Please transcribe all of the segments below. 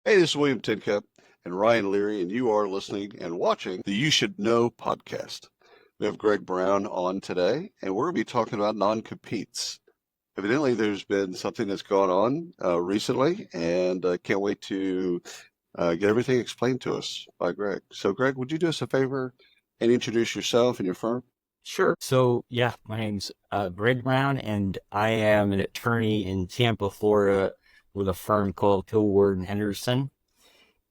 Hey, this is William Tincup and Ryan Leary, and you are listening and watching the You Should Know podcast. We have Greg Brown on today, and we're going to be talking about non-competes. Evidently, there's been something that's gone on recently, and I can't wait to get everything explained to us by Greg. So, Greg, would you do us a favor and introduce yourself and your firm? Sure. My name's Greg Brown, and I am an attorney in Tampa, Florida, with a firm called Ward and Henderson.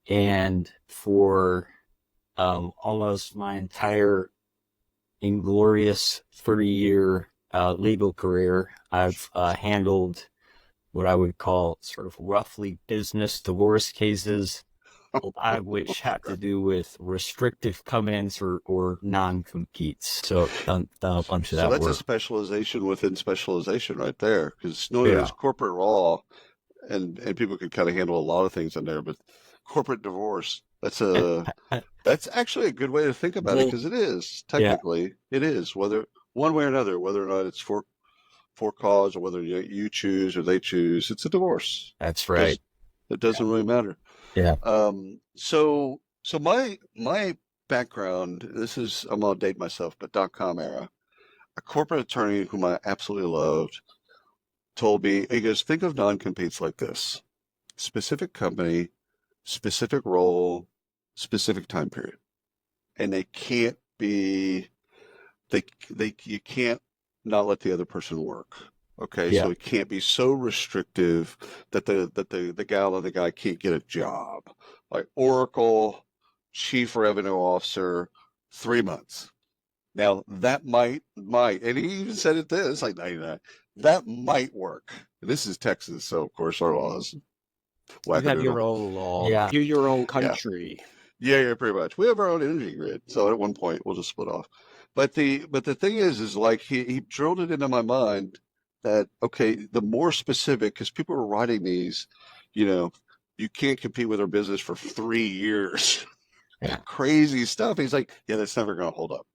And for almost my entire inglorious 30-year legal career, I've handled what I would call sort of roughly business divorce cases, a lot of which have to do with restrictive covenants or non-competes. So done a bunch of So that that's a work. specialization within specialization right there, because normally there's Yeah. corporate law, and people can kind of handle a lot of things in there, but corporate divorce, that's actually a good way to think about it Well, because it is yeah, technically it is whether one way or another, whether or not it's for cause or whether you choose or they choose, it's a divorce. that's It right. does it doesn't really matter. Yeah. So my background, this is I'm gonna date myself, but .com era. A corporate attorney whom I absolutely loved told me, he goes, think of non-competes like this: specific company, specific role, specific time period. And they can't be they you can't not let the other person work. Okay, Yeah. so it can't be so restrictive that the gal or the guy can't get a job. Like Oracle, Chief Revenue Officer, 3 months. Now that might, and he even said it this like 99. That might work. This is Texas, so of course our laws You have wackadoodle. your own law. Yeah. You're your own Yeah. country. Yeah, pretty much. We have our own energy grid, so at one point we'll just split off. But the thing is like he drilled it into my mind that okay, the more specific, because people were writing these, you know, you can't compete with our business for 3 years, Yeah. crazy stuff. He's like, yeah, that's never going to hold up.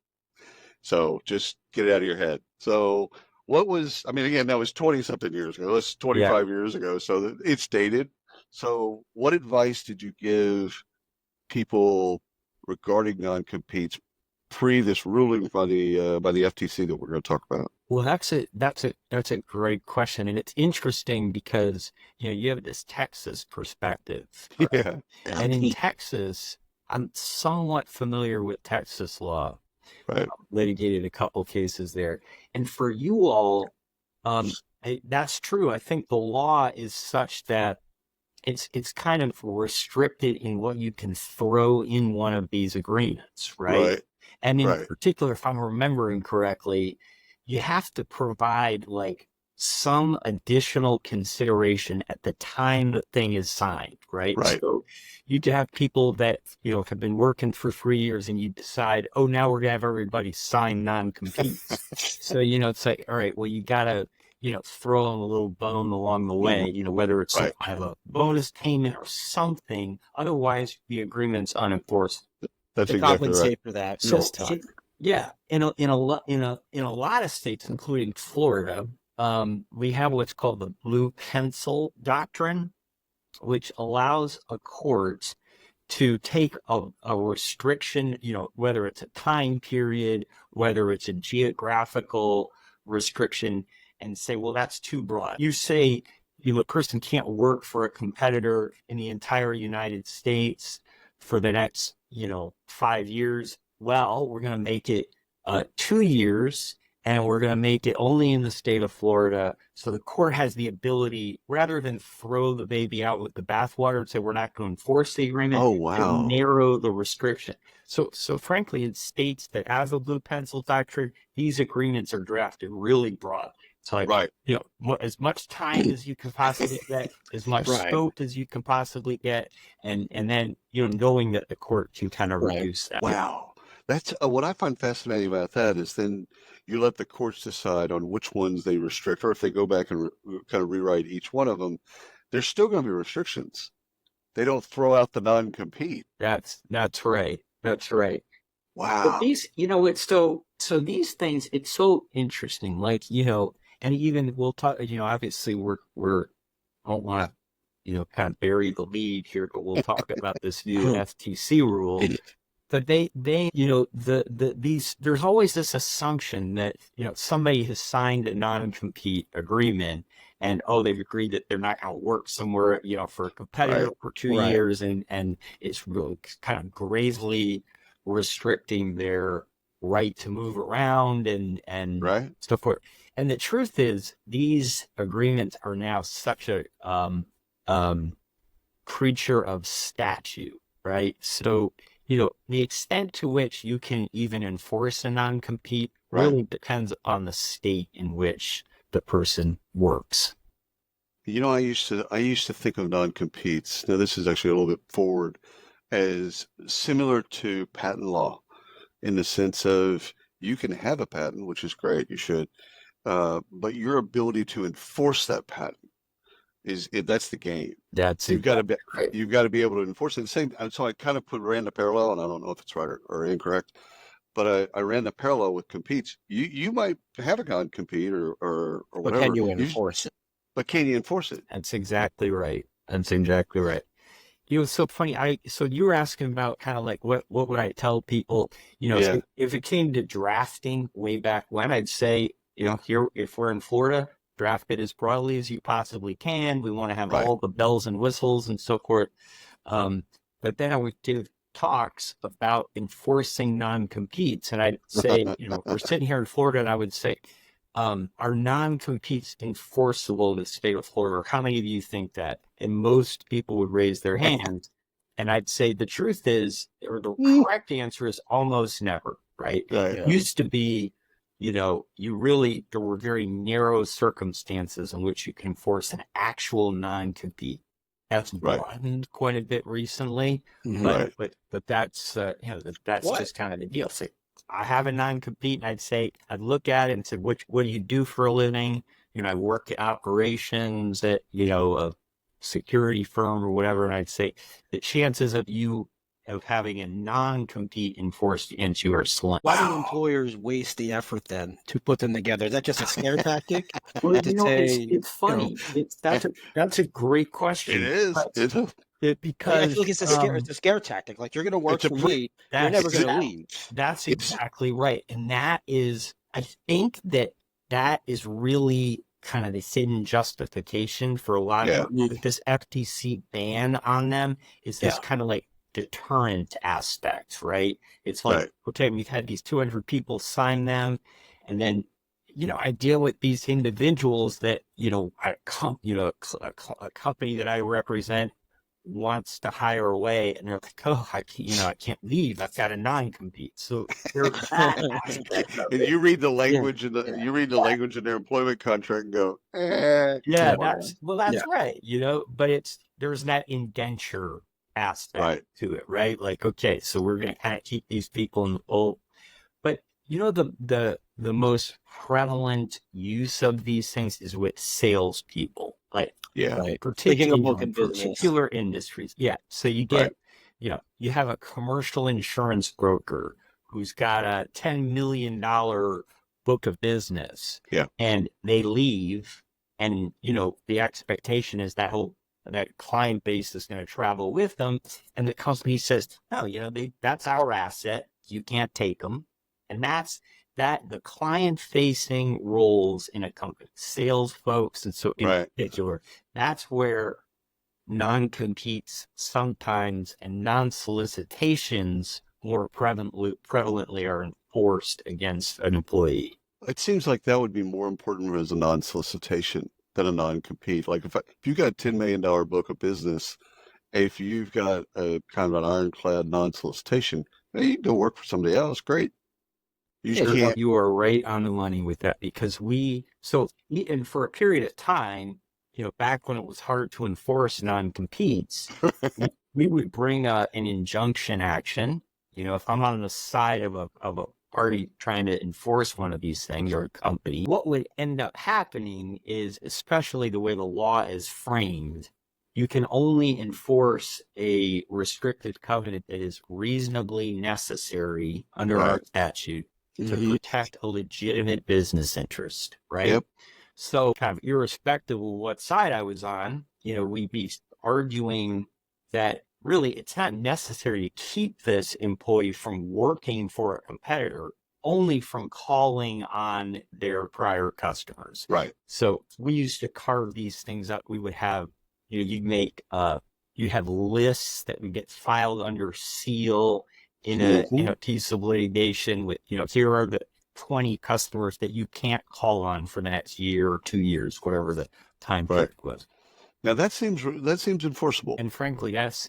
So just get it out of your head. So what was, I mean, again, that was 20 something years ago. That's Yeah. 25 years ago, so it's dated. So what advice did you give people regarding non-competes pre this ruling by the FTC that we're going to talk about? Well, that's a great question, and it's interesting because you have this Texas perspective, right? Yeah, And in Texas, I'm somewhat familiar with Texas law. right, Litigated a couple cases there, and for you all, that's true. I think the law is such that it's kind of restricted in what you can throw in one of these agreements, right? right, And in right, particular, if I'm remembering correctly, you have to provide like some additional consideration at the time the thing is signed, right? right, So you could have people that, have been working for 3 years and you decide, oh, now we're gonna have everybody sign non-competes. So, it's like, all right, well, you gotta, throw them a little bone along the mhm, way, whether it's some right. kind of a bonus payment or something. Otherwise, the agreement's unenforceable. That's They exactly right. compensate for that So, mistime. yeah, in a lot of states, including Florida, we have what's called the blue pencil doctrine, which allows a court to take a restriction, whether it's a time period, whether it's a geographical restriction, and say, well, that's too broad. You say, a person can't work for a competitor in the entire United States for the next, 5 years. Well, we're going to make it 2 years, and we're going to make it only in the state of Florida. So the court has the ability, rather than throw the baby out with the bathwater and say we're not going to enforce the agreement, Oh to wow. narrow the restriction. So frankly, in states that have a blue pencil doctrine, these agreements are drafted really broad. It's like, Right. as much time as you can possibly get, as much Right, scope as you can possibly get, and then, knowing that the court can kind of right. reduce that. Wow. That's what I find fascinating about that is then you let the courts decide on which ones they restrict, or if they go back and kind of rewrite each one of them, there's still going to be restrictions. They don't throw out the non-compete. That's right. That's right. But Wow. these, so these things, it's so interesting. Like, and even we'll talk, obviously we're don't want to kind of bury the lead here, but we'll talk about this new FTC rule. But there's always this assumption that, somebody has signed a non-compete agreement and, they've agreed that they're not going to work somewhere, for a competitor Right. for 2 years. And it's really kind of gravely restricting their right to move around and Right. so forth. And the truth is, these agreements are now such a creature of statute, right? So, the extent to which you can even enforce a non-compete really depends on the state in which the person works. I used to think of non-competes. Now, this is actually a little bit forward, as similar to patent law in the sense of you can have a patent, which is great, you should, but your ability to enforce that patent that's the game. That's You've got to be right. you've got to be able to enforce it. So I kind of ran the parallel, and I don't know if it's right or incorrect, but I ran the parallel with competes. You might have a non-compete or But whatever. can you enforce it? But can you enforce it? That's exactly right. That's exactly right. It's so funny. So you were asking about kind of like what would I tell people? Yeah. If it came to drafting way back when, I'd say, here, if we're in Florida, draft it as broadly as you possibly can. We want to have Right. all the bells and whistles and so forth. But then I would give talks about enforcing non-competes, and I'd say, we're sitting here in Florida, and I would say, are non-competes enforceable in the state of Florida? How many of you think that? And most people would raise their hands. And I'd say the truth is, or the correct answer is almost never, right? Right. It used to be, there were very narrow circumstances in which you can enforce an actual non-compete. That's broadened quite a bit recently, but that's, that's just kind of the deal. So I have a non-compete, and I'd look at it and say, what do you do for a living? I work at operations at, a security firm or whatever. And I'd say the chances of having a non-compete enforced against you are slim. Why do employers waste the effort then to put them together? Is that just a scare tactic? Well, it's funny. That's a great question. It is. Because I feel like it's a scare tactic. Like, you're going to work for me, you're never going to leave. That's exactly right. And I think that is really kind of the hidden justification for a lot of this FTC ban on them is this kind of like deterrent aspect, right? It's like, okay, we've had these 200 people sign them, and then I deal with these individuals that a company that I represent wants to hire away, and they're like, I can't leave. I've got a non-compete. So and you read the language language in their employment contract and go, that's right. But there's that indenture aspect to it, right? Like, okay, so we're going to kind of keep these people in the fold. But the most prevalent use of these things is with salespeople, particular industries. Yeah. So you get, you have a commercial insurance broker who's got a $10 million book of business. Yeah. And they leave, and the expectation is that client base is going to travel with them, and the company says, no, that's our asset. You can't take them. And that's the client-facing roles in a company, sales folks, and so in particular, that's where non-competes sometimes and non-solicitations more prevalently are enforced against an employee. It seems like that would be more important as a non-solicitation than a non-compete. Like if you got a $10 million book of business, if you've got a kind of an ironclad non-solicitation, you can go work for somebody else. Great. You are right on the money with that, because and for a period of time, back when it was hard to enforce non-competes, we would bring an injunction action. If I'm on the side of a party trying to enforce one of these things, or a company, what would end up happening is, especially the way the law is framed, you can only enforce a restricted covenant that is reasonably necessary under our statute to protect a legitimate business interest, right? Yep. So kind of irrespective of what side I was on, we'd be arguing that really it's not necessary to keep this employee from working for a competitor, only from calling on their prior customers. Right. So we used to carve these things up. We would have, you'd have lists that would get filed under seal in a piece of litigation with, here are the 20 customers that you can't call on for the next year or 2 years, whatever the time period was. Now that seems enforceable. And frankly, that's,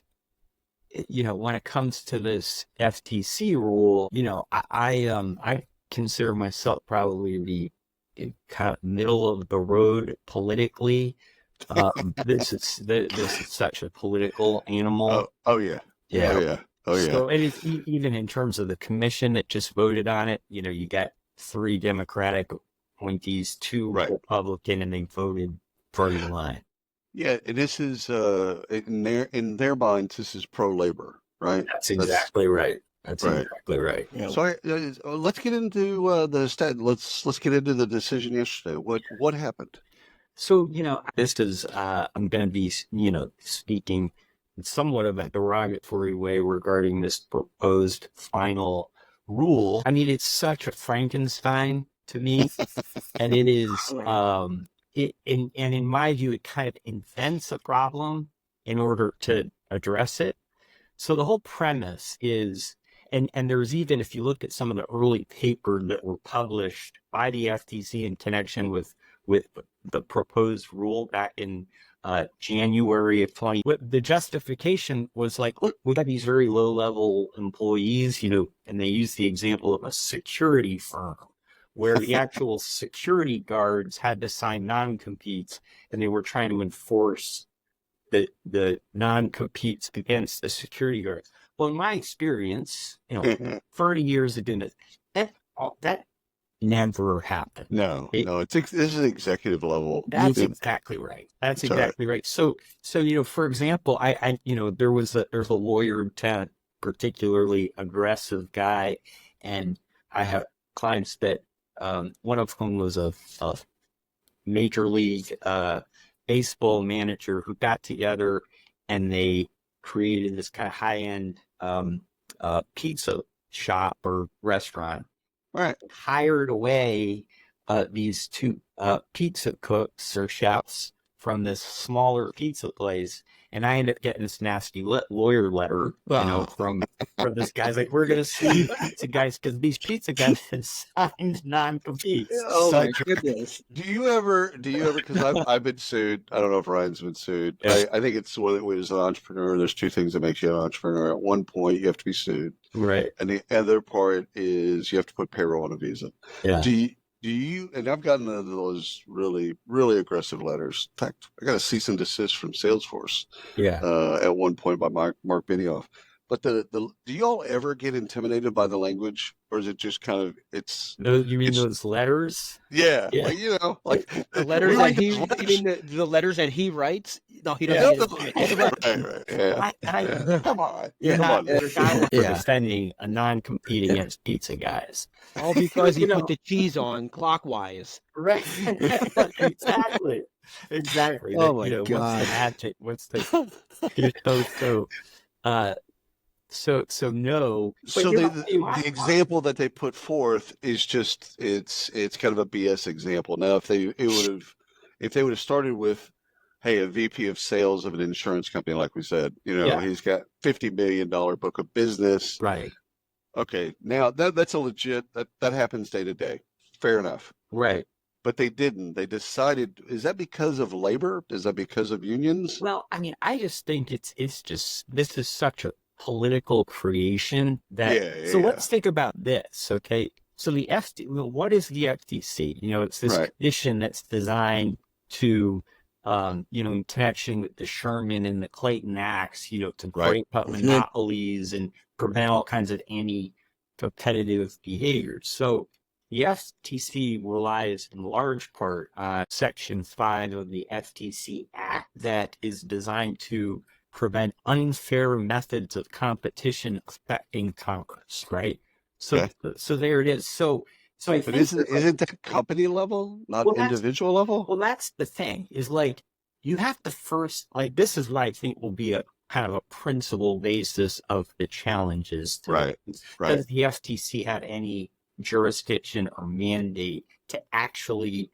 when it comes to this FTC rule, I consider myself probably the kind of middle of the road politically. This is such a political animal. Oh yeah. Yeah. Oh yeah. Oh yeah. So, and it's even in terms of the commission that just voted on it, you got 3 Democratic appointees, 2 Republican, and they voted party line. Yeah, and this is in their minds, this is pro-labor, right? That's exactly right. That's exactly right. Yeah. So let's get into let's get into the decision yesterday. What happened? So this is I'm going to be speaking in somewhat of a derogatory way regarding this proposed final rule. I mean, it's such a Frankenstein to me, and it is. In my view, it kind of invents a problem in order to address it. So the whole premise is, and there's even, if you look at some of the early papers that were published by the FTC in connection with the proposed rule back in January of 20, the justification was like, look, we got these very low-level employees, and they use the example of a security firm, where the actual security guards had to sign non-competes, and they were trying to enforce the non-competes against the security guards. Well, in my experience, 30 years of doing it, that never happened. No, this is executive level. That's exactly right. That's exactly right. So for example, I there's a lawyer, particularly aggressive guy, and I have clients that. One of whom was a major league baseball manager who got together and they created this kind of high-end pizza shop or restaurant. Right. Hired away these 2 pizza cooks or chefs from this smaller pizza place. And I ended up getting this nasty lawyer letter, from this guy's like, we're going to sue you pizza guys because these pizza guys have signed non-competes. Oh my goodness. Do you ever, because I've been sued. I don't know if Ryan's been sued. Yeah. I think it's one as an entrepreneur, there's 2 things that makes you an entrepreneur. At one point, you have to be sued. Right. And the other part is you have to put payroll on a visa. Yeah. Do you, and I've gotten those really, really aggressive letters. In fact, I got a cease and desist from Salesforce. Yeah. At one point by Mark Benioff. But do y'all ever get intimidated by the language, or is it just kind of You mean those letters? Yeah. Like the letters that he. You mean the letters that he writes? No, he doesn't. Right. Yeah. Come on. Defending a non-compete against pizza guys. All because he put the cheese on clockwise. Right. Exactly. Oh my God. What's the So no. So the example that they put forth is just it's kind of a BS example. Now, if they would have started with, hey, a VP of sales of an insurance company, like we said, he's got $50 million book of business. Right. Okay. Now that's a legit that happens day to day. Fair enough. Right. But they didn't. They decided. Is that because of labor? Is that because of unions? Well, I mean, I just think it's just this is such a political creation that. So let's think about this, okay? So what is the FTC? It's this condition that's designed to, in connection with the Sherman and the Clayton Acts, to break up monopolies and prevent all kinds of anti-competitive behaviors. So the FTC relies in large part on Section 5 of the FTC Act that is designed to prevent unfair methods of competition affecting commerce, right? So there it is. So I think... But isn't that company level, not individual level? Well, that's the thing, is like, you have to first, like, this is what I think will be a kind of a principal basis of the challenges today. Right. Does the FTC have any jurisdiction or mandate to actually,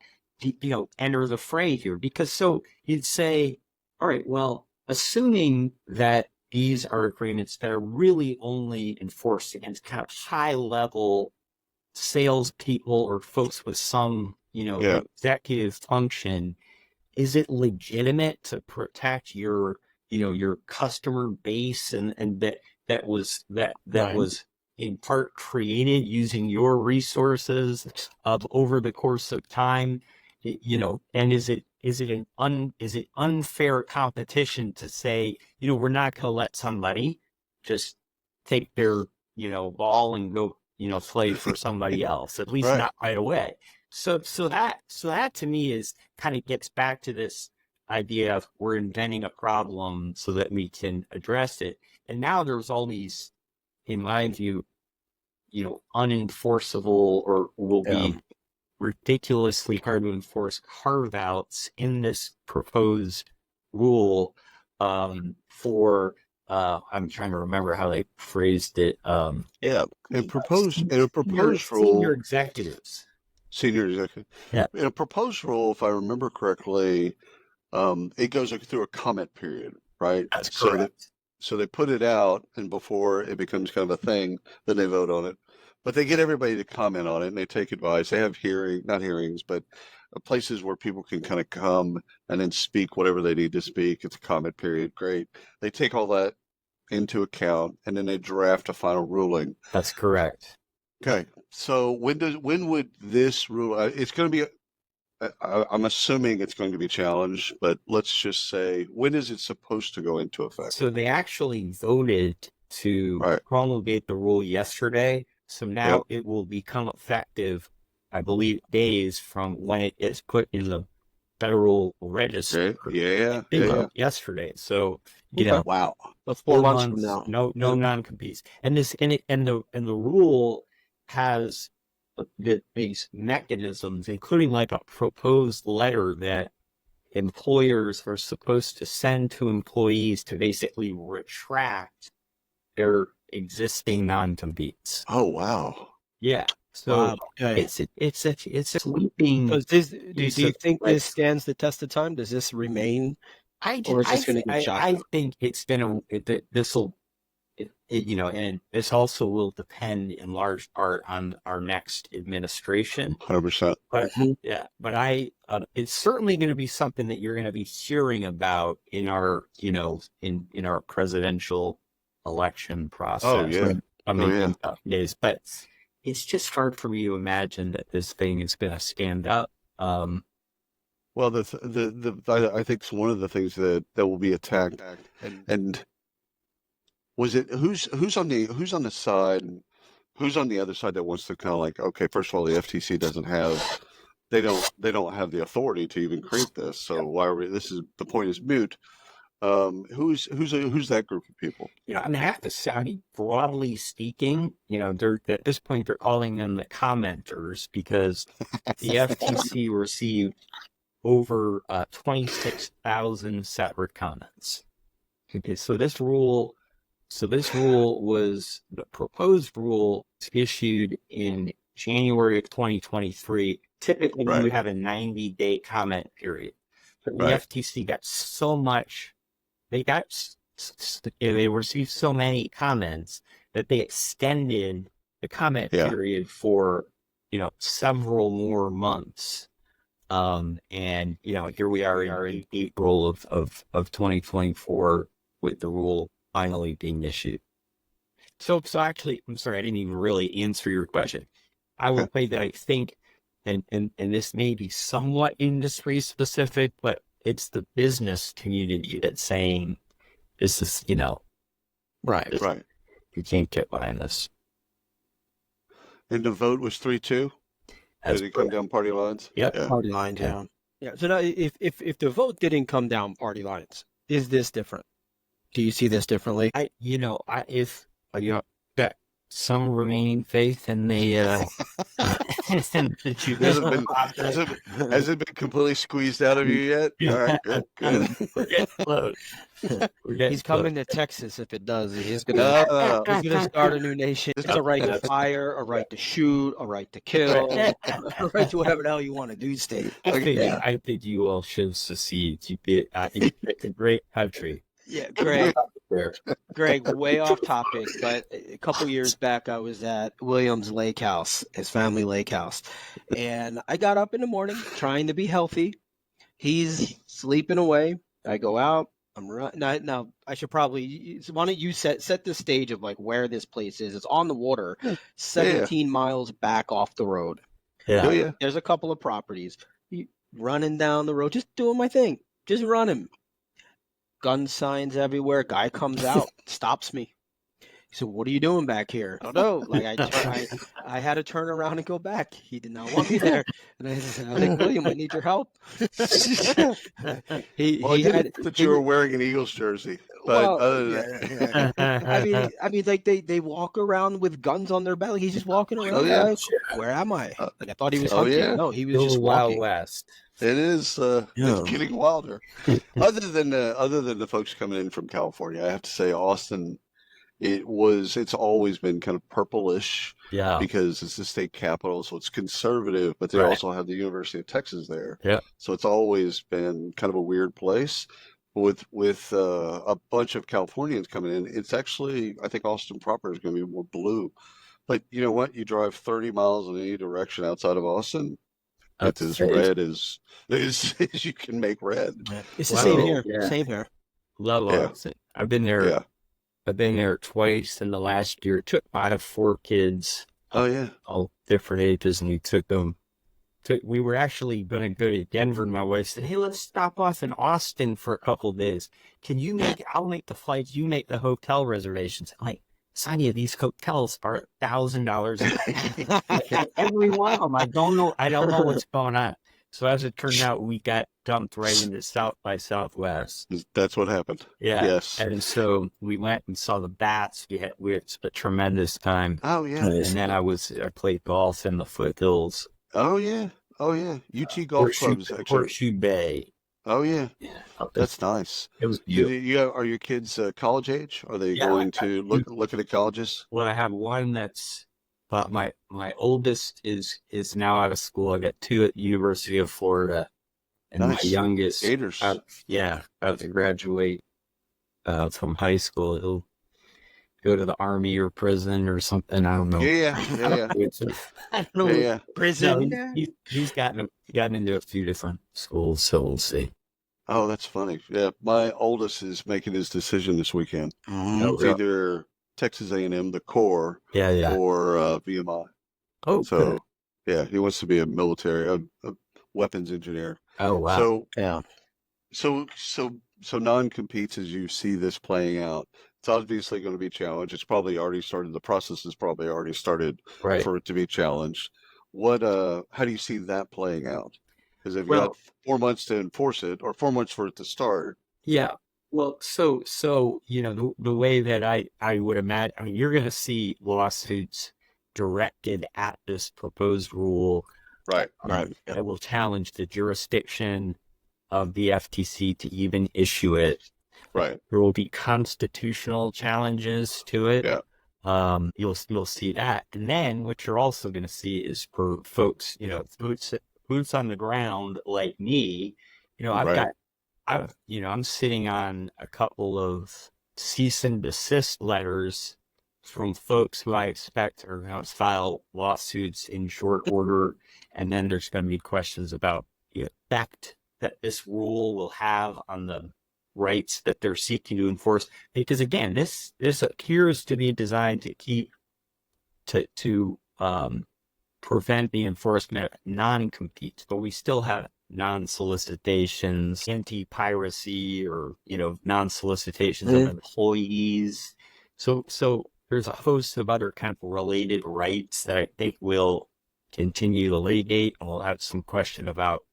enter the fray here? Because so you'd say, all right, well, assuming that these are agreements that are really only enforced against kind of high level salespeople or folks with some, executive function, is it legitimate to protect your, your customer base and that was in part created using your resources over the course of time, and is it unfair competition to say, we're not going to let somebody just take their, ball and go, play for somebody else, at least Right. not right away. So that to me is kind of gets back to this idea of we're inventing a problem so that we can address it. And now there's all these, in my view, unenforceable or will be ridiculously hard to enforce carve-outs in this proposed rule for I'm trying to remember how they phrased it. In a proposed rule, senior executives. Yeah. In a proposed rule, if I remember correctly, it goes through a comment period, right? That's correct. So they put it out, and before it becomes kind of a thing, then they vote on it. But they get everybody to comment on it, and they take advice. They have not hearings, but places where people can kind of come and then speak whatever they need to speak. It's a comment period. Great. They take all that into account, and then they draft a final ruling. That's correct. Okay. So when would this rule? It's going to be. I'm assuming it's going to be challenged, but let's just say, when is it supposed to go into effect? So they actually voted to promulgate the rule yesterday. So now it will become effective, I believe, days from when it is put in the Federal Register. Yesterday. So wow, that's 4 months from now. No non-competes, and the rule has these mechanisms, including like a proposed letter that employers are supposed to send to employees to basically retract their existing non-competes. Oh wow! Yeah. So it's a sweeping. Do you think this stands the test of time? Does this remain? I think it's gonna. And this also will depend in large part on our next administration. 100%. But it's certainly going to be something that you're going to be hearing about in our, in our presidential election process. Days. But it's just hard for me to imagine that this thing is going to stand up. Well, I think it's one of the things that will be attacked, and was it who's on the other side that wants to kind of like, okay, first of all, the FTC doesn't have they don't have the authority to even create this, so why are we? The point is moot. Who's that group of people? I have to say, broadly speaking, at this point they're calling them the commenters because the FTC received over 26,000 separate comments. Okay, so this rule was the proposed rule issued in January of 2023. Typically, you have a 90-day comment period. But the FTC got so much. They received so many comments that they extended the comment period for several more months. And here we are in April of 2024 with the rule finally being issued. So actually, I'm sorry, I didn't even really answer your question. I will say that I think, and this may be somewhat industry specific, but it's the business community that's saying this is, right. You can't get behind this. And the vote was 3-2. Did it come down party lines? Yep. Party lines down. Yeah. So now, if the vote didn't come down party lines, is this different? Do you see this differently? If got some remaining faith in the That you Hasn't been has it been completely squeezed out of you yet? All right, good, good. We're getting close. We're getting He's coming to Texas if it does. He's No, gonna no, he's gonna start a new nation. It's a right to fire, a right to shoot, a right to kill, a right to whatever the hell you want to do, state. I think you all should secede. I think it's a great country. Yeah, Greg. There. Greg, way off topic, but a couple years back, I was at William's lake house, his family lake house, and I got up in the morning trying to be healthy. He's sleeping away. I go out. I'm running. Now, I should probably. Why don't you set the stage of like where this place is? It's on the water, 17 miles back off the road. Oh Yeah. yeah. There's a couple of properties. Running down the road, just doing my thing, just running. Gun signs everywhere. Guy comes out, stops me. He said, "What are you doing back here?" Oh no! Like I had to turn around and go back. He did not want me there. And I was like, "William, I need your help." Well, I didn't think that you were wearing an Eagles jersey, but Well, other than yeah. I mean, like they walk around with guns on their belly. He's just walking around. Oh, yeah. Like, where am I? Like I thought he was Oh, hunting. yeah. No, he was Still just Wild walking. West. it is, Yeah. it's getting wilder. Other than the folks coming in from California, I have to say Austin, it's always been kind of purplish Yeah. because it's the state capital, so it's conservative, but they Right. also have the University of Texas there. Yeah. So it's always been kind of a weird place. With a bunch of Californians coming in, it's actually, I think Austin proper is going to be more blue. But you know what? You drive 30 miles in any direction outside of Austin, it's as red as you can make red. It's the Wow. same here. Yeah. Same here. Love Yeah. Austin. I've been there. Yeah. I've been there twice in the last year. Took out of 4 kids, Oh yeah. all different ages, and we took them. We were actually going to go to Denver, and my wife said, "Hey, let's stop off in Austin for a couple of days. I'll make the flights, you make the hotel reservations." I'm like, Sonia, these hotels are $1,000 every one of them. I don't know what's going on. So as it turned out, we got dumped right into South by Southwest. That's what happened. Yeah. Yes. And so we went and saw the bats. We had a tremendous time. Oh yeah. And then I played golf in the foothills. Oh yeah. Oh yeah. UT golf clubs actually. Horseshoe Bay. Oh yeah. Yeah. Up there. That's nice. It was Do beautiful. are your kids college age? Are they Yeah, going to look at the colleges? Well, I have one but my oldest is now out of school. I got 2 at the University of Florida, and Nice. my youngest, Gators. about to graduate from high school. He'll go to the army or prison or something. I don't know. Yeah. I don't know. Yeah. Prison. No, he's gotten into a few different schools, so we'll see. Oh, that's funny. Yeah, my oldest is making his decision this weekend. Oh, It's really? either Texas A&M, the core, Yeah. or VMI. Oh, So, good. yeah, he wants to be a weapons engineer. Oh, wow. So, Yeah. so non-competes as you see this playing out, it's obviously going to be challenged. It's probably already started. The process has probably already started Right. for it to be challenged. How do you see that playing out? Because they've Well- got 4 months to enforce it, or 4 months for it to start. Yeah. Well, so the way that I would imagine, I mean, you're going to see lawsuits directed at this proposed rule Right. that will challenge the jurisdiction of the FTC to even issue it. Right. There will be constitutional challenges to it. Yeah. You'll see that, and then what you're also going to see is for folks, boots on the ground like me. Right. I'm sitting on a couple of cease and desist letters from folks who I expect are going to file lawsuits in short order, and then there's going to be questions about the effect that this rule will have on the rights that they're seeking to enforce. Because again, this appears to be designed to prevent the enforcement of non-competes, but we still have non-solicitations, anti-piracy, or non-solicitations of employees. So there's a host of other kind of related rights that I think will continue to litigate, and we'll have some question about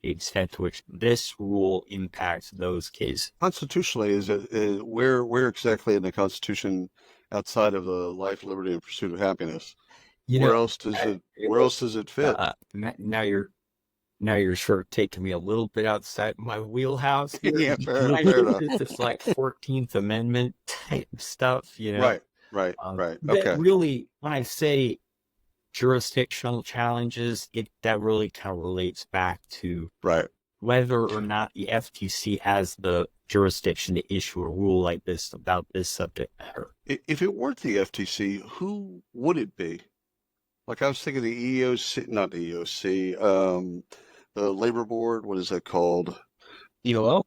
the extent to which this rule impacts those cases. Constitutionally, is it where exactly in the Constitution, outside of the life, liberty, and pursuit of happiness, You where know, else does I, where else does it fit? now you're sort of taking me a little bit outside my wheelhouse here. Yeah, I fair think enough. this is like 14th Amendment type stuff, Right, right. But Okay, really, when I say jurisdictional challenges, that really kind of relates back to right. whether or not the FTC has the jurisdiction to issue a rule like this about this subject matter. If it weren't the FTC, who would it be? Like I was thinking the EEOC, not the EEOC, the Labor Board. What is that called? EOL,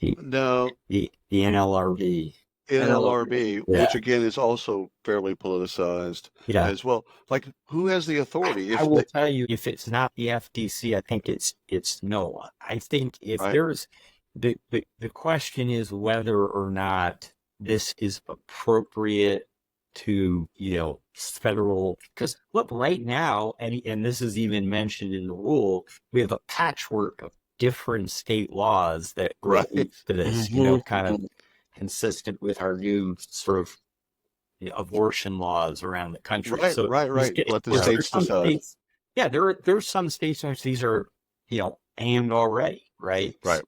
The, No, the NLRB. NLRB, Yeah. which again is also fairly politicized Yeah. as well. Like who has the authority? I If will they, tell you, if it's not the FTC, I think it's no one. I think if right, there's the question is whether or not this is appropriate to, federal, because look, right now, and this is even mentioned in the rule, we have a patchwork of different state laws that right, relate to this, kind of consistent with our new sort of abortion laws around the country. right, So right, right. Let the states some decide. states, yeah, there's some states in which these are, aimed already, right? Right.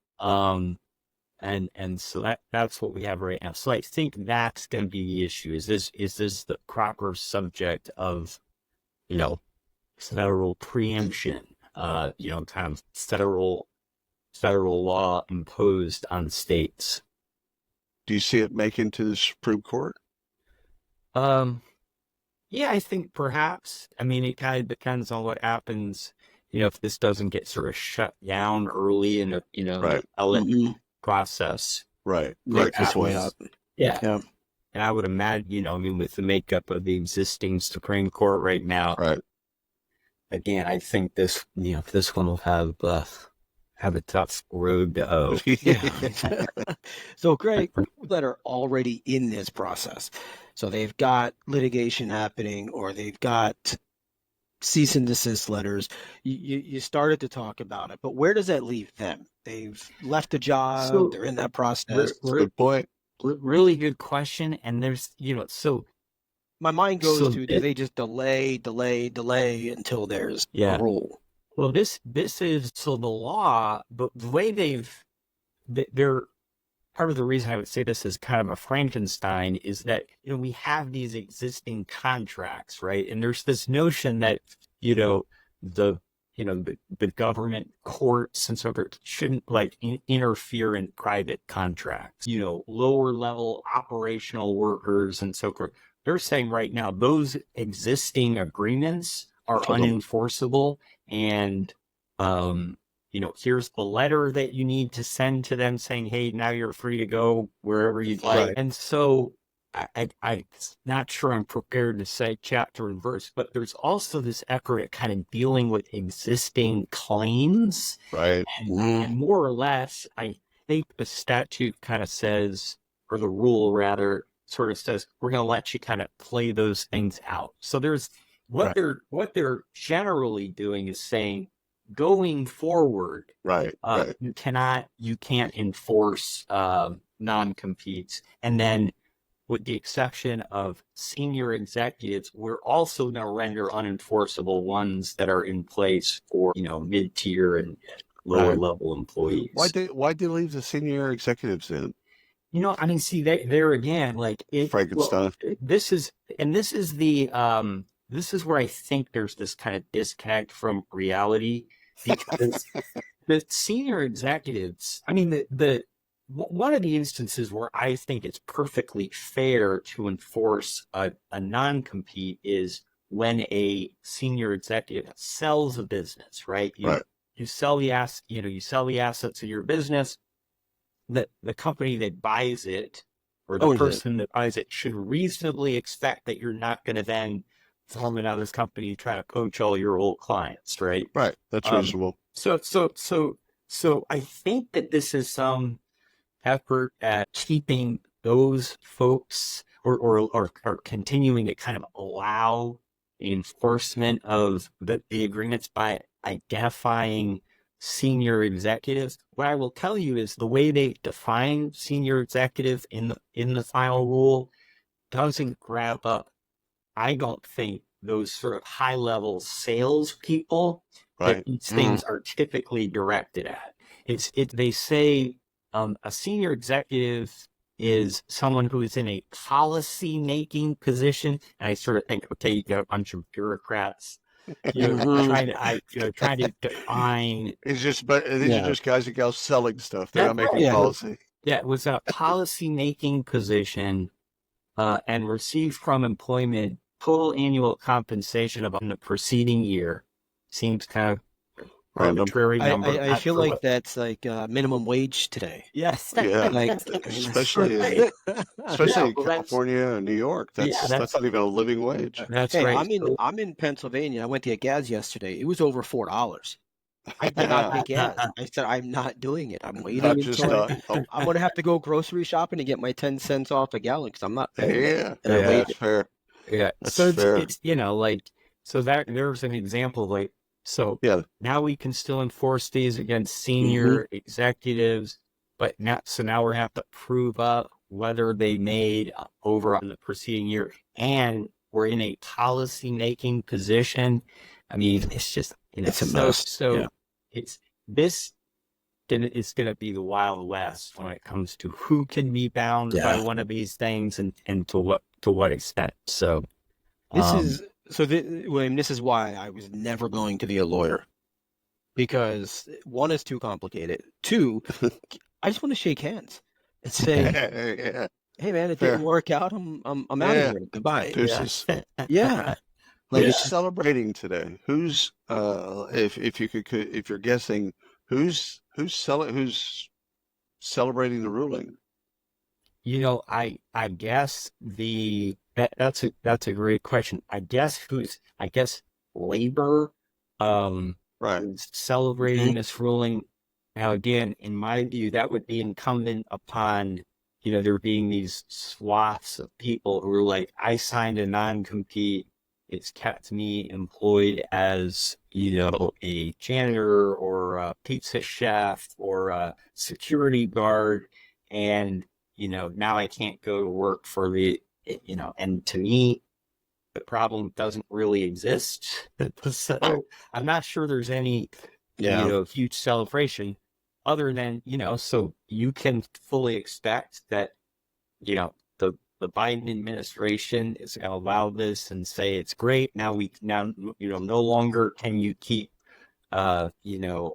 And so that's what we have right now. So I think that's going to be the issue. Is this the proper subject of, federal preemption? Kind of federal law imposed on states. Do you see it making to the Supreme Court? Yeah, I think perhaps. I mean, it kind of depends on what happens. If this doesn't get sort of shut down early in Right. the process. Right. work its way up. Yeah. Yeah. And I would imagine, with the makeup of the existing Supreme Court right now, Right. again, I think this one will have a tough road to hoe. Yeah. So, Greg, people that are already in this process, so they've got litigation happening or they've got cease and desist letters. You started to talk about it, but where does that leave them? They've left a job, So, they're in that process. That's a good point. Really good question. And there's, so My mind goes So to, do they just delay until there's Yeah. a rule? Well, this is so the law, but the way they're part of the reason I would say this is kind of a Frankenstein is that we have these existing contracts, right? And there's this notion that the government courts and so forth shouldn't interfere in private contracts. Lower level operational workers and so forth. They're saying right now those existing agreements are unenforceable, and here's the letter that you need to send to them saying, hey, now you're free to go wherever you'd like. Right. And so I'm not sure I'm prepared to say chapter and verse, but there's also this effort at kind of dealing with existing claims. Right. And more or less, I think the statute kind of says, or the rule rather, sort of says, we're going to let you kind of play those things out. So there's what they're generally doing is saying, going forward, Right. Right. you can't enforce non-competes. And then with the exception of senior executives, we're also going to render unenforceable ones that are in place for, mid-tier and lower level employees. Why'd they leave the senior executives in? See, there again, Frankenstein. This is where I think there's this kind of disconnect from reality, because the senior executives, one of the instances where I think it's perfectly fair to enforce a non-compete is when a senior executive sells a business, right? You sell the assets of your business. The company that buys it, or the person that buys it, should reasonably expect that you're not going to then form another company to try to poach all your old clients, right? Right. That's reasonable. So I think that this is some effort at keeping those folks or continuing to kind of allow the enforcement of the agreements by identifying senior executives. What I will tell you is the way they define senior executive in the final rule doesn't grab up, I don't think, those sort of high level salespeople that Right. these things are typically directed at. They say a senior executive is someone who is in a policy making position, and I sort of think, okay, you got a bunch of bureaucrats, trying to define. It's just, but these are Yeah. just guys and gals selling stuff. They're not That's making right. Yeah. policy. Yeah, it was a policy making position, and received from employment total annual compensation of in the preceding year. Seems kind of Random. arbitrary number. I feel like that's like minimum wage today. Yes. Yeah. Like, Especially in Yeah, well, that's- California and New York. That's that's not even a living wage. that's hey, right. I'm in Pennsylvania. I went to get gas yesterday. It was over $4. I did not get gas. I said I'm not doing it. I'm waiting Not just until I'm gonna have to go grocery shopping to get my 10 cents off a gallon because I'm not paying it. yeah, And I Yeah. waited. that's fair. Yeah. That's So fair. it's like, so that there's an example, like, so Yeah. now we can still enforce these against senior executives, but now we have to prove up whether they made over on the preceding year, and we're in a policy making position. I mean, it's just, It's a so, mess. so Yeah. it's going to be the Wild West when it comes to who can be bound by Yeah. one of these things and to what extent. So William, this is why I was never going to be a lawyer, because one is too complicated. Two, I just want to shake hands and say, yeah. "Hey, man, it Fair. didn't work out. I'm out Yeah. of here. Goodbye." Deuces. Yeah, like Who's celebrating today? Who's if you're guessing, who's celebrating the ruling? I guess that's a great question. I guess labor Right. is celebrating this ruling. Now, again, in my view, that would be incumbent upon, there being these swaths of people who are like, I signed a non-compete. It's kept me employed as, a janitor or a pizza chef or a security guard. And, now I can't go to work for and to me, the problem doesn't really exist. So I'm not sure there's any, huge celebration other than, so you can fully expect that, the Biden administration is going to allow this and say it's great. Now, no longer can you keep, a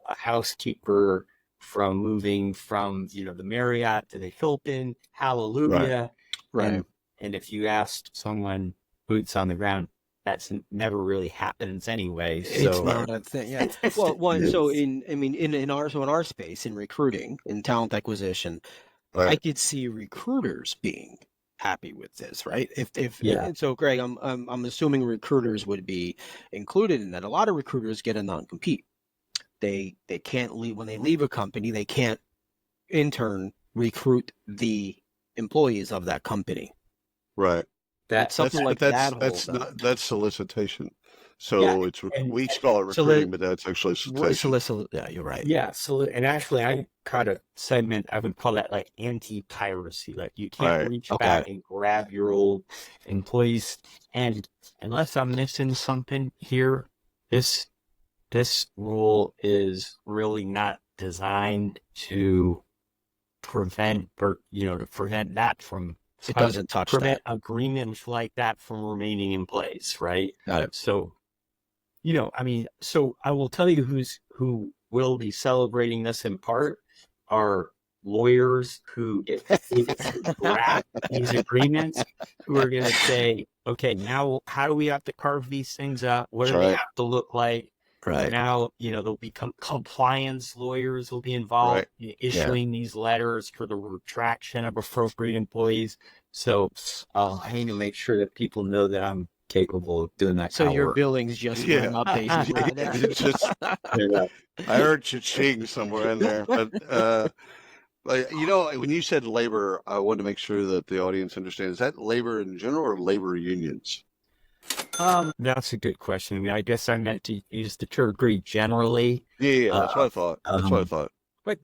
housekeeper from moving from, the Marriott to the Hilton. Hallelujah. right. And if you asked someone boots on the ground, that's never really happens anyway. So It's not a thing. Yeah. Well, so in our space, in recruiting, in talent acquisition, I Right. could see recruiters being happy with this, right? Yeah. And so, Greg, I'm assuming recruiters would be included in that. A lot of recruiters get a non-compete. They can't leave when they leave a company. They can't in turn recruit the employees of that company. Right. It's something like that. That's solicitation. So Yeah, it's and- we call it recruiting, but that's actually solicitation. Yeah, you're right. Yeah, so and actually I caught a segment, I would call that like anti-piracy. Like you can't Right. reach Okay. back and grab your old employees. And unless I'm missing something here, this rule is really not designed to prevent that from It doesn't touch prevent that. agreements like that from remaining in place, right? Got it. So, so I will tell you who will be celebrating this in part are lawyers who draft these agreements, who are going to say, okay, now how do we have to carve these things up? What do That's they right. have to look like? Right. Now, there'll be compliance lawyers will be involved issuing these letters for the retraction of appropriate employees. So I need to make sure that people know that I'm capable of doing that. So kind of your work. billings just Yeah. went up basically. It's just, I heard cha-ching somewhere in there, but when you said labor, I wanted to make sure that the audience understands. Is that labor in general or labor unions? That's a good question. I mean, I guess I meant to use the term agree generally. Yeah, that's what I thought. That's what I thought. But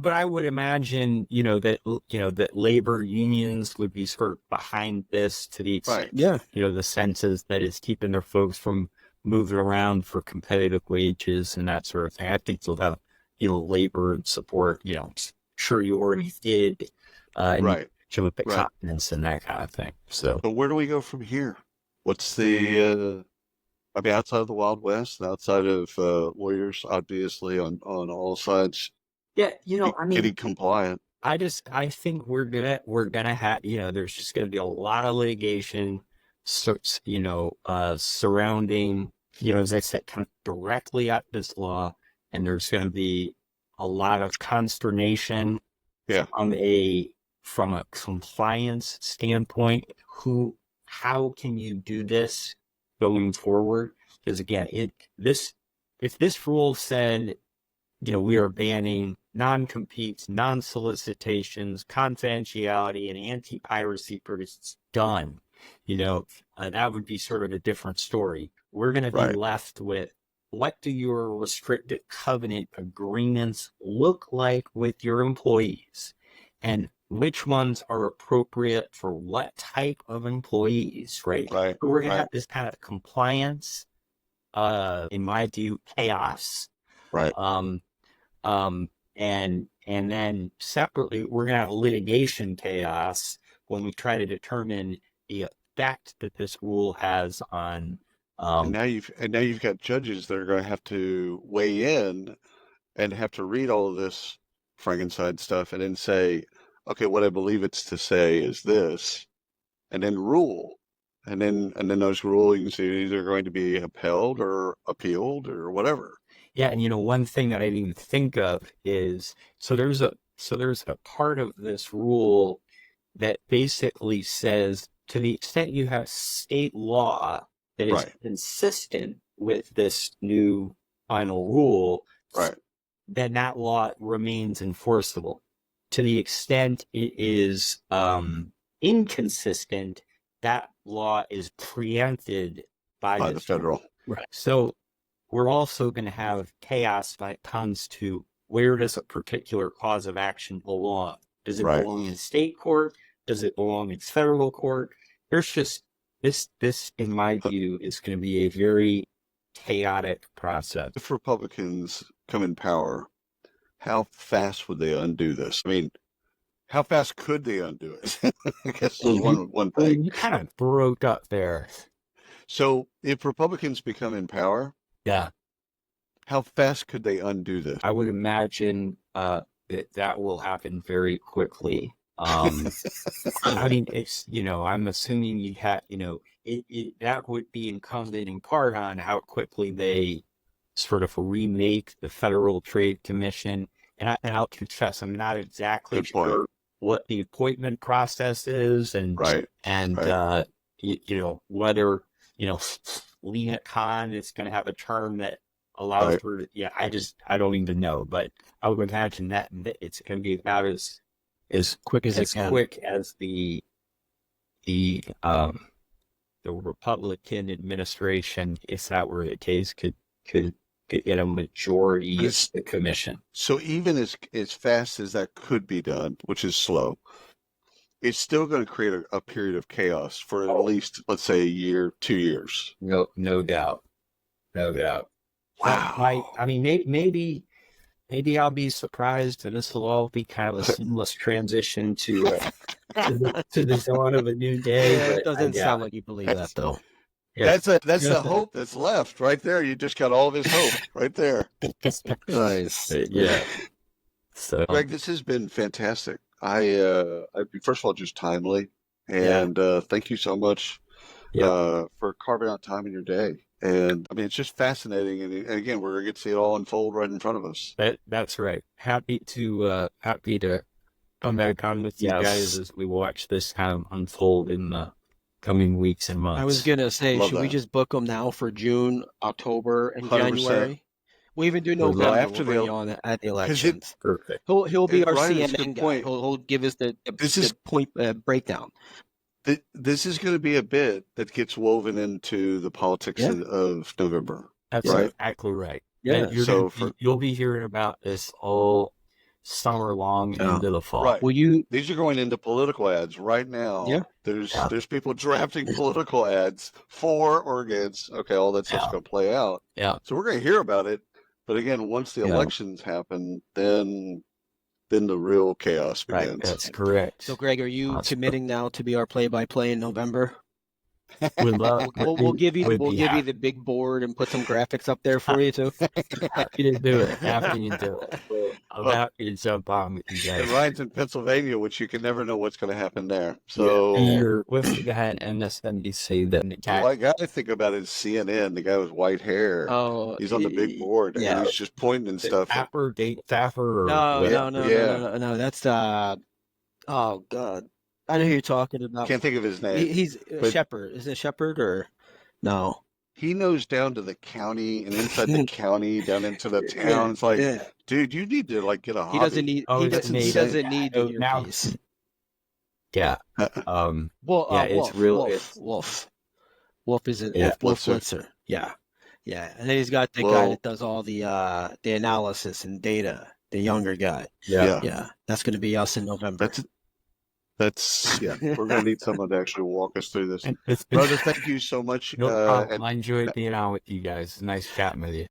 I would imagine, that labor unions would be sort of behind this to the extent, Right. Yeah. the senses that it's keeping their folks from moving around for competitive wages and that sort of thing. I think they'll have, labor and support, sure you already did, and Right. show up at Right. confidence and that kind of thing. So, But where do we go from here? What's the, I mean, outside of the Wild West, and outside of lawyers, obviously on all sides, yeah, getting compliant. I think we're gonna have, there's just gonna be a lot of litigation, surrounding, as I said, kind of directly at this law, and there's gonna be a lot of consternation Yeah. from a compliance standpoint. How can you do this going forward? Because again, if this rule said, we are banning non-competes, non-solicitations, confidentiality, and anti-piracy it's done. That would be sort of a different story. We're going to be Right. left with, what do your restricted covenant agreements look like with your employees? And which ones are appropriate for what type of employees, right? Right. So we're going to Right. have this kind of compliance, in my view, chaos. Right. And then separately, we're gonna have litigation chaos when we try to determine the effect that this rule has on. And now you've got judges that are going to have to weigh in and have to read all of this Frankenstein stuff and then say, okay, what I believe it's to say is this, and then rule. And then those rulings are either going to be upheld or appealed or whatever. Yeah, and one thing that I didn't even think of is, there's a part of this rule that basically says, to the extent you have state law that is Right. consistent with this new final rule, Right. then that law remains enforceable. To the extent it is inconsistent, that law is preempted by By the this federal. Right. So we're also going to have chaos when it comes to, where does a particular cause of action belong? Does it Right. belong in state court? Does it belong in federal court? There's just this, in my view, is going to be a very chaotic process. If Republicans come in power, how fast would they undo this? I mean, how fast could they undo it? I guess is one thing. You kind of broke up there. So if Republicans become in power, Yeah, how fast could they undo this? I would imagine that will happen very quickly. I mean, it's, I'm assuming you have, that would be incumbent in part on how quickly they sort of remake the Federal Trade Commission. And I'll confess, I'm not exactly Good point. sure what the appointment process is, and Right. whether Lena Khan is going to have a term that allows Right. for. Yeah, I don't even know, but I would imagine that it's going to be about as quick as the Republican administration, if that were the case, could get a majority of the commission. So even as fast as that could be done, which is slow, it's still going to create a period of chaos for at least, let's say, a year, 2 years. No doubt. Wow. I mean, maybe I'll be surprised, and this will all be kind of a seamless transition to the dawn of a new day. Yeah, but it doesn't sound like you believe that, though. Yeah. That's the hope that's left right there. You just got all this hope right there. Nice. Yeah. So, Greg, this has been fantastic. I first of all, just timely, and thank you so much for carving out time in your day. And I mean, it's just fascinating. And again, we're gonna get to see it all unfold right in front of us. that's right. Happy to come back on with you guys as we watch this kind of unfold in the coming weeks and months. I was going to say, Love should we that. just book them now for June, October, and 100%. January? We even do Well, November. after We'll bring the- you on at the 'cause elections. Perfect. He'll be our Ryan, it's a CNN good guy. point. He'll give us the This is- point breakdown. This is going to be a bit that gets woven into the politics Yeah. of November. That's Right. exactly right. Yeah. And So you'll be hearing about this all summer long Yeah. into the fall. Right. Will you? These are going into political ads right now. Yeah. There's people drafting political ads for or against. Okay, all that stuff's Yeah. going to play out. Yeah. So we're going to hear about it. But again, once the Yeah. elections happen, then the real chaos Right. begins. That's correct. So, Greg, are you That's committing now to be our play-by-play in November? Would love, We'll give you would we'll be give you happy, the big board and put some graphics up there for you too. happy to do it. Happy to do it. I'm Well, happy to jump on with you and guys. Ryan's in Pennsylvania, which you can never know what's going to happen there. Yeah, So you're with the guy at MSNBC that the the white guy I think about is CNN, the guy with white hair. Oh, He's on the big board, yeah. and he's just pointing and stuff. Thaffer, or No, whatever. no. That's oh God, I know who you're talking about. Can't think of his name. He's but- Shepherd. Is it Shepherd or no? He knows down to the county and inside the county, down into the town. It's like, Yeah. dude, you need to like get a hobby. He doesn't need. Oh, he it's doesn't. He amazing. doesn't need Oh, the now- earpiece. Yeah. Well, Yeah, it's Wolf, real- Wolf, it's- Wolf. Wolf is it? Yeah, Wolf Blitzer. Blitzer. Yeah, yeah. And then he's got the guy Well- that does all the analysis and data. The younger guy. Yeah. Yeah, that's going to be us in November. That's yeah. We're gonna need someone to actually walk us through this. And it's been Brother, thank you so much. no problem. and I enjoyed being on with you guys. It's nice chatting with you.